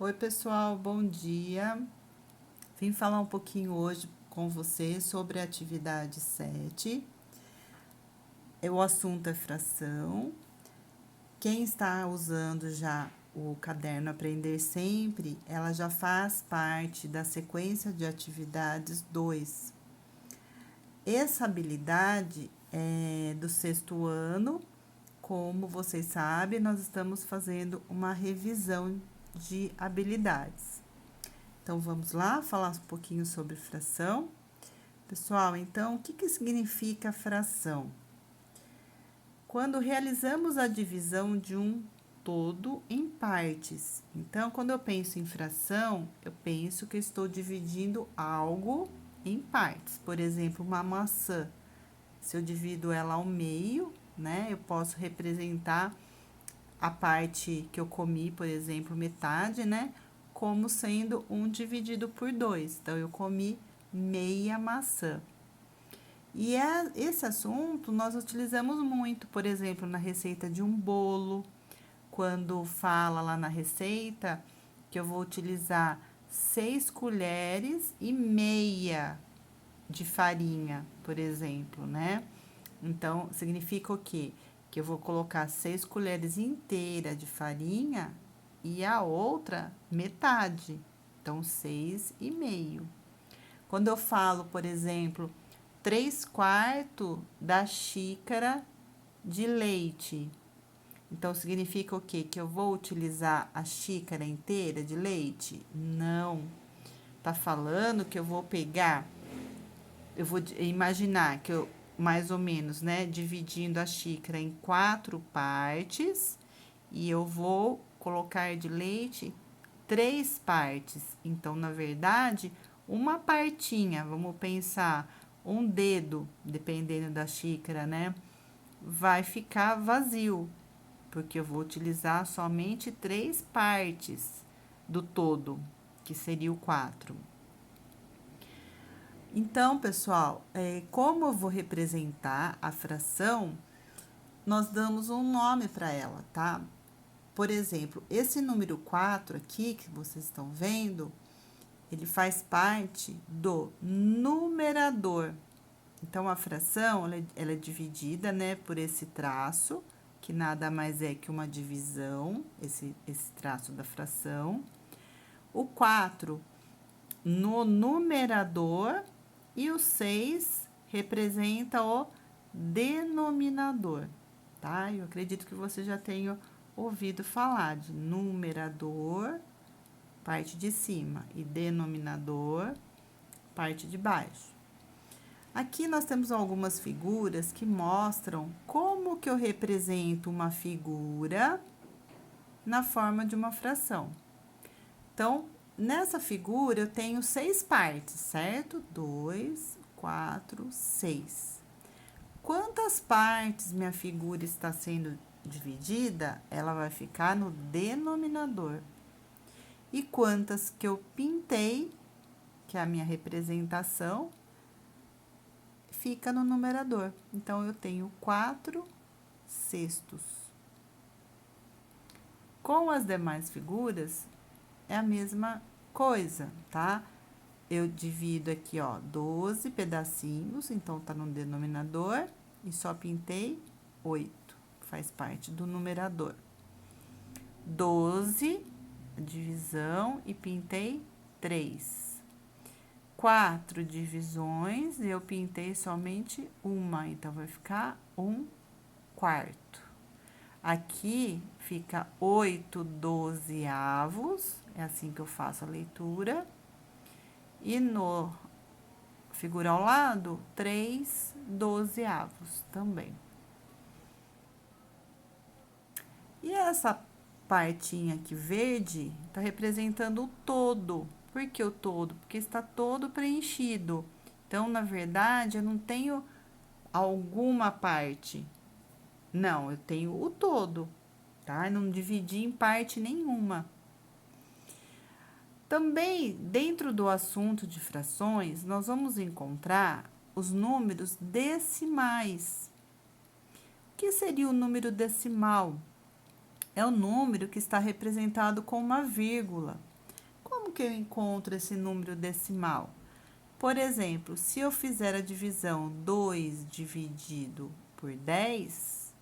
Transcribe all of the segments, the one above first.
Oi, pessoal, bom dia. Vim falar um pouquinho hoje com você sobre a atividade 7. O assunto é fração. Quem está usando já o caderno Aprender Sempre, ela já faz parte da sequência de atividades 2. Essa habilidade é do 6º ano. Como vocês sabem, nós estamos fazendo uma revisão de habilidades. Então, vamos lá falar um pouquinho sobre fração. Pessoal, então, o que significa fração? Quando realizamos a divisão de um todo em partes. Então, quando eu penso em fração, eu penso que eu estou dividindo algo em partes. Por exemplo, uma maçã. Se eu divido ela ao meio, né, eu posso representar a parte que eu comi, por exemplo, metade, né, como sendo 1 dividido por 2. Então, eu comi meia maçã. E esse assunto nós utilizamos muito, por exemplo, na receita de um bolo, quando fala lá na receita que eu vou utilizar 6 colheres e meia de farinha, por exemplo, né? Então, significa o quê? Que eu vou colocar 6 colheres inteiras de farinha e a outra metade. Então, 6,5. Quando eu falo, por exemplo, 3/4 da xícara de leite. Então, significa o quê? Que eu vou utilizar a xícara inteira de leite? Não. Tá falando que eu vou pegar, eu vou imaginar que eu, mais ou menos, né, dividindo a xícara em 4 partes e eu vou colocar de leite 3 partes. Então, na verdade, uma partinha, vamos pensar, um dedo, dependendo da xícara, né, vai ficar vazio, porque eu vou utilizar somente 3 partes do todo, que seria o 4. Então, pessoal, como eu vou representar a fração, nós damos um nome para ela, tá? Por exemplo, esse número 4 aqui, que vocês estão vendo, ele faz parte do numerador. Então, a fração, ela é dividida, né, por esse traço, que nada mais é que uma divisão, esse traço da fração. O 4 no numerador e o 6 representa o denominador, tá? Eu acredito que você já tenha ouvido falar de numerador, parte de cima, e denominador, parte de baixo. Aqui nós temos algumas figuras que mostram como que eu represento uma figura na forma de uma fração. Então, nessa figura eu tenho 6 partes, certo? 2, 4, 6. Quantas partes minha figura está sendo dividida? Ela vai ficar no denominador. E quantas que eu pintei, que é a minha representação, fica no numerador. Então, eu tenho 4/6. Com as demais figuras, é a mesma coisa, tá? Eu divido aqui, ó, 12 pedacinhos, então tá no denominador, e só pintei 8, faz parte do numerador. 12, divisão, e pintei 3. 4 divisões, e eu pintei somente uma, então vai ficar 1/4. Aqui fica 8/12, é assim que eu faço a leitura. E no figura ao lado, 3/12 também. E essa partinha aqui verde tá representando o todo. Por que o todo? Porque está todo preenchido. Então, na verdade, eu não tenho alguma parte. Não, eu tenho o todo, tá? Eu não dividi em parte nenhuma. Também, dentro do assunto de frações, nós vamos encontrar os números decimais. O que seria o número decimal? É o número que está representado com uma vírgula. que eu encontro esse número decimal? Por exemplo, se eu fizer a divisão 2 dividido por 10,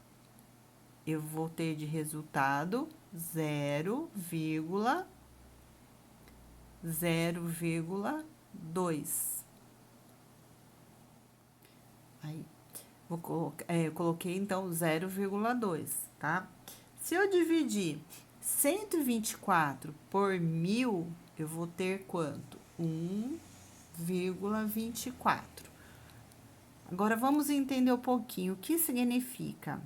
eu vou ter de resultado 0,2. Aí, eu coloquei então 0,2, tá? Se eu dividir 124 por 1000, eu vou ter quanto? 1,24. Agora, vamos entender um pouquinho o que significa.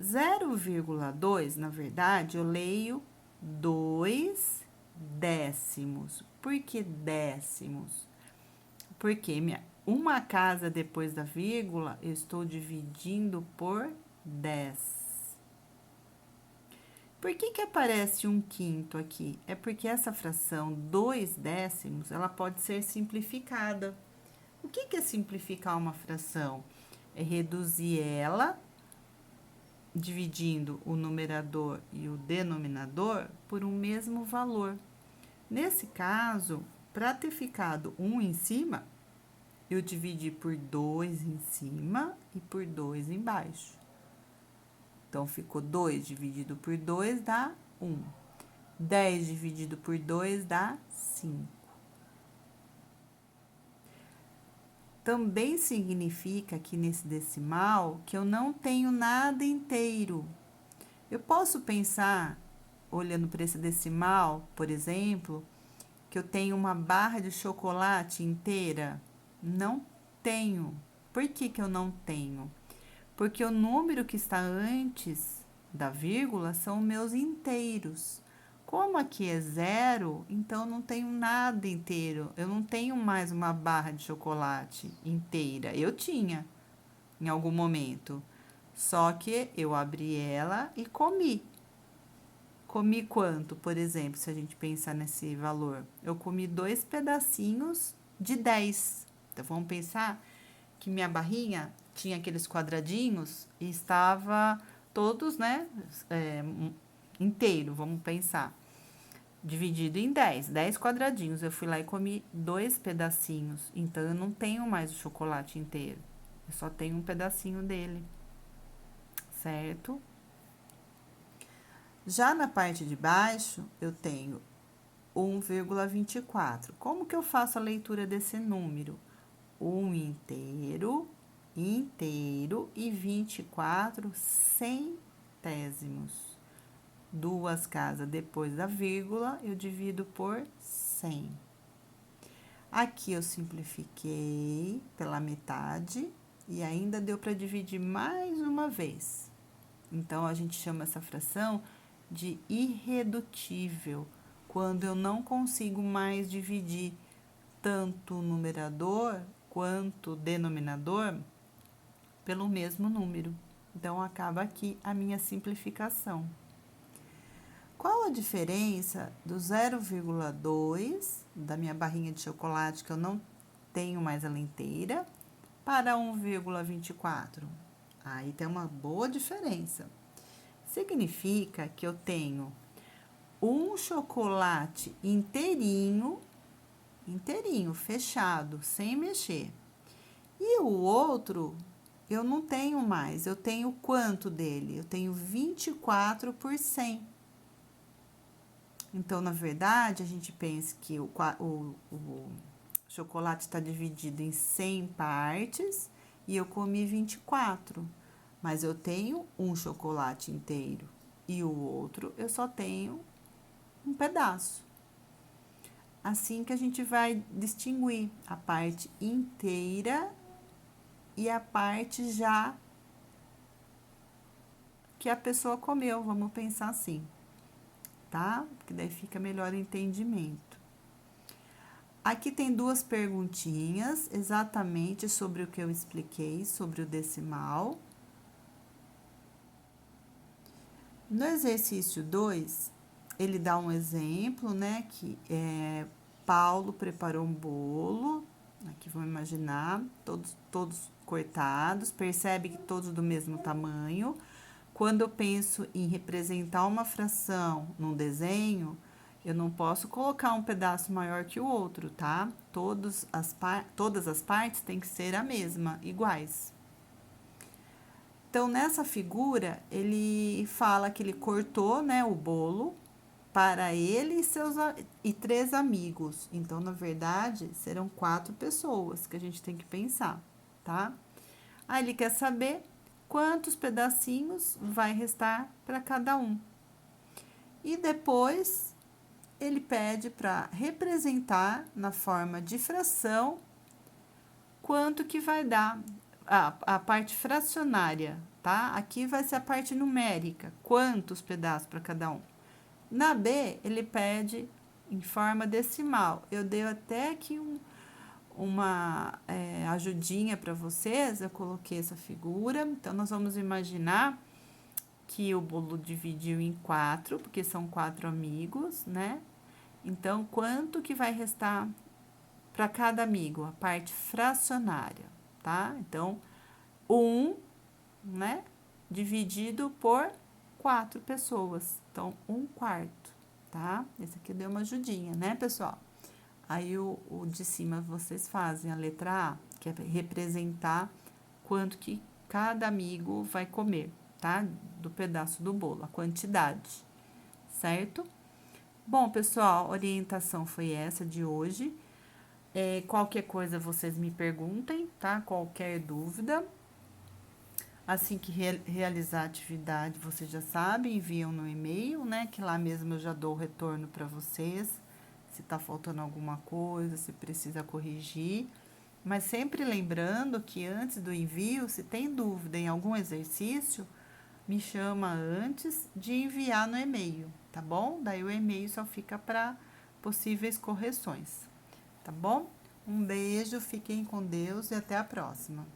0,2, na verdade, eu leio 2 décimos. Por que décimos? Porque uma casa depois da vírgula, eu estou dividindo por 10. Por que aparece 1/5 aqui? É porque essa fração 2 décimos, ela pode ser simplificada. O que é simplificar uma fração? É reduzir ela, dividindo o numerador e o denominador por um mesmo valor. Nesse caso, para ter ficado 1 em cima, eu dividi por 2 em cima e por 2 embaixo. Então, ficou 2 dividido por 2 dá 1. 10 dividido por 2 dá 5. Também significa aqui nesse decimal que eu não tenho nada inteiro. Eu posso pensar, olhando para esse decimal, por exemplo, que eu tenho uma barra de chocolate inteira? Não tenho. Por que eu não tenho? Porque o número que está antes da vírgula são meus inteiros. Como aqui é 0, então não tenho nada inteiro. Eu não tenho mais uma barra de chocolate inteira. Eu tinha, em algum momento. Só que eu abri ela e comi. Comi quanto, por exemplo, se a gente pensar nesse valor? Eu comi 2 pedacinhos de 10. Então, vamos pensar que minha barrinha tinha aqueles quadradinhos e estava todos, né, inteiro, vamos pensar. Dividido em 10 quadradinhos. Eu fui lá e comi 2 pedacinhos. Então, eu não tenho mais o chocolate inteiro. Eu só tenho um pedacinho dele. Certo? Já na parte de baixo, eu tenho 1,24. Como que eu faço a leitura desse número? 1 inteiro e 24 centésimos. 2 casas depois da vírgula, eu divido por 100. Aqui eu simplifiquei pela metade e ainda deu para dividir mais uma vez. Então, a gente chama essa fração de irredutível, quando eu não consigo mais dividir tanto o numerador quanto o denominador pelo mesmo número. Então, acaba aqui a minha simplificação. Qual a diferença do 0,2 da minha barrinha de chocolate, que eu não tenho mais ela inteira, para 1,24? Aí tem uma boa diferença. Significa que eu tenho um chocolate inteirinho, fechado, sem mexer. E o outro, eu não tenho mais. Eu tenho quanto dele? Eu tenho 24 por 100. Então, na verdade, a gente pensa que o chocolate está dividido em 100 partes e eu comi 24. Mas eu tenho um chocolate inteiro e o outro eu só tenho um pedaço. Assim que a gente vai distinguir a parte inteira e a parte já que a pessoa comeu, vamos pensar assim, tá? Porque daí fica melhor o entendimento. Aqui tem 2 perguntinhas exatamente sobre o que eu expliquei, sobre o decimal. No exercício 2, ele dá um exemplo, né, que Paulo preparou um bolo, aqui vamos imaginar, todos cortados, percebe que todos do mesmo tamanho. Quando eu penso em representar uma fração num desenho, Eu não posso colocar um pedaço maior que o outro, tá? Todas as partes têm que ser a mesma, iguais. Então, nessa figura, ele fala que ele cortou, né, o bolo para ele e 3 amigos. Então, na verdade, serão 4 pessoas que a gente tem que pensar, tá? Aí ele quer saber quantos pedacinhos vai restar para cada um. E depois ele pede para representar na forma de fração quanto que vai dar a parte fracionária, tá? Aqui vai ser a parte numérica, quantos pedaços para cada um. Na B, ele pede em forma decimal. Eu dei até aqui uma ajudinha para vocês, eu coloquei essa figura. Então, nós vamos imaginar que o bolo dividiu em 4, porque são 4 amigos, né? Então, quanto que vai restar para cada amigo? A parte fracionária, tá? Então, 1, né? Dividido por 4 pessoas. Então, 1/4, tá? Esse aqui deu uma ajudinha, né, pessoal? Aí, o de cima vocês fazem a letra A, que é representar quanto que cada amigo vai comer, tá? Do pedaço do bolo, a quantidade, certo? Bom, pessoal, a orientação foi essa de hoje. Qualquer coisa vocês me perguntem, tá? Qualquer dúvida. Assim que realizar a atividade, vocês já sabem, enviam no e-mail, né? Que lá mesmo eu já dou o retorno para vocês. Se tá faltando alguma coisa, se precisa corrigir. Mas sempre lembrando que antes do envio, se tem dúvida em algum exercício, me chama antes de enviar no e-mail, tá bom? Daí o e-mail só fica para possíveis correções, tá bom? Um beijo, fiquem com Deus e até a próxima.